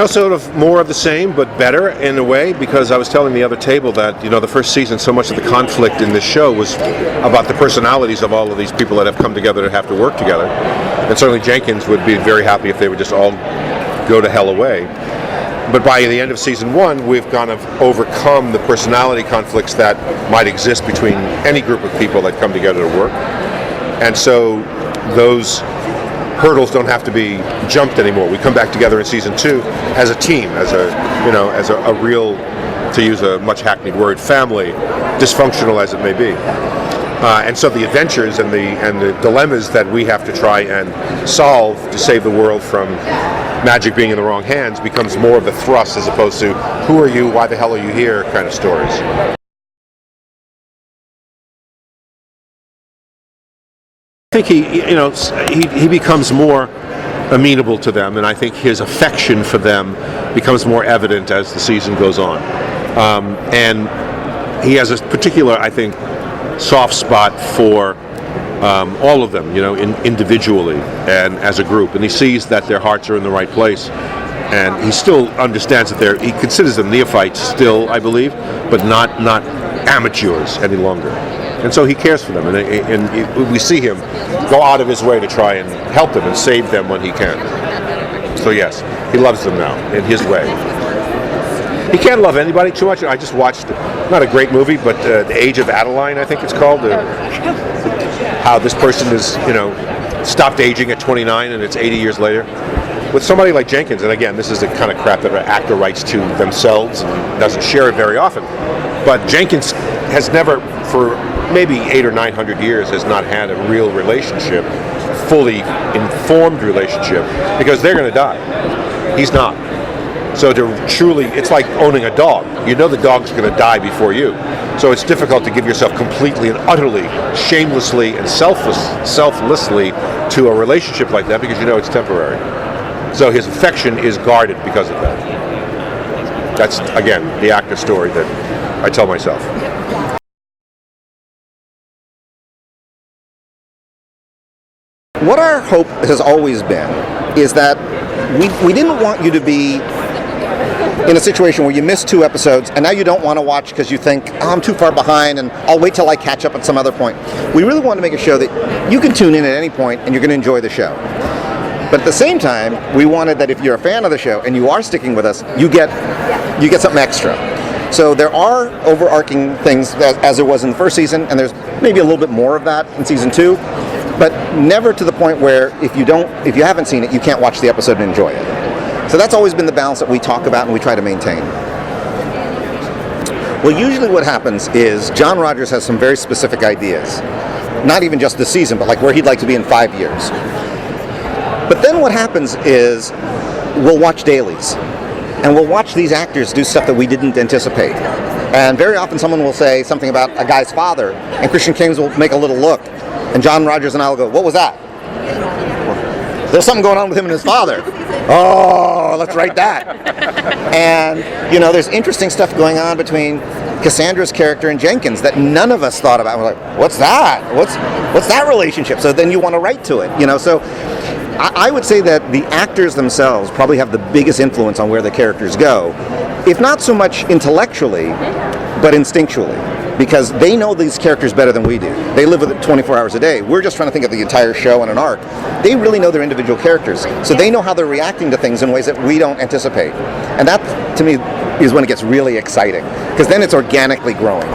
Sort of more of the same, but better in a way, because I was telling the other table that, the first season, so much of the conflict in this show was about the personalities of all of these people that have come together to have to work together. And certainly Jenkins would be very happy if they would just all go to hell away. But by the end of season 1, we've kind of overcome the personality conflicts that might exist between any group of people that come together to work. And so those hurdles don't have to be jumped anymore. We come back together in season 2 as a team, as a real, to use a much hackneyed word, family, dysfunctional as it may be. And so the adventures and the dilemmas that we have to try and solve to save the world from magic being in the wrong hands becomes more of the thrust, as opposed to who are you, why the hell are you here kind of stories. I think he becomes more amenable to them, and I think his affection for them becomes more evident as the season goes on. And he has a particular, I think, soft spot for all of them, individually and as a group. And he sees that their hearts are in the right place. And he still understands that he considers them neophytes still, I believe, but not amateurs any longer. And so he cares for them, and we see him go out of his way to try and help them and save them when he can. So yes, he loves them now, in his way. He can't love anybody too much. I just watched, not a great movie, but The Age of Adeline, I think it's called. How this person is, stopped aging at 29 and it's 80 years later. With somebody like Jenkins, and again, this is the kind of crap that an actor writes to themselves and doesn't share it very often. But Jenkins has never, for maybe 800 or 900 years, has not had a real relationship, fully informed relationship, because they're going to die. He's not. So to truly, it's like owning a dog. The dog's going to die before you. So it's difficult to give yourself completely and utterly, shamelessly and selflessly to a relationship like that, because it's temporary. So his affection is guarded because of that. That's, again, the actor story that I tell myself. What our hope has always been is that we didn't want you to be in a situation where you missed 2 episodes and now you don't want to watch because you think, I'm too far behind and I'll wait till I catch up at some other point. We really want to make a show that you can tune in at any point and you're going to enjoy the show. But at the same time, we wanted that if you're a fan of the show and you are sticking with us, you get something extra. So there are overarching things as there was in the first season, and there's maybe a little bit more of that in season 2, but never to the point where if you haven't seen it, you can't watch the episode and enjoy it. So that's always been the balance that we talk about and we try to maintain. Well, usually what happens is John Rogers has some very specific ideas. Not even just this season, but like where he'd like to be in 5 years. But then what happens is we'll watch dailies. And we'll watch these actors do stuff that we didn't anticipate. And very often someone will say something about a guy's father, and Christian Kings will make a little look, and John Rogers and I will go, what was that? There's something going on with him and his father. Oh, let's write that. And, there's interesting stuff going on between Cassandra's character and Jenkins that none of us thought about. We're like, what's that? What's that relationship? So then you want to write to it, so I would say that the actors themselves probably have the biggest influence on where the characters go, if not so much intellectually, but instinctually, because they know these characters better than we do. They live with it 24 hours a day. We're just trying to think of the entire show and an arc. They really know their individual characters, so they know how they're reacting to things in ways that we don't anticipate. And that, to me, is when it gets really exciting, because then it's organically growing.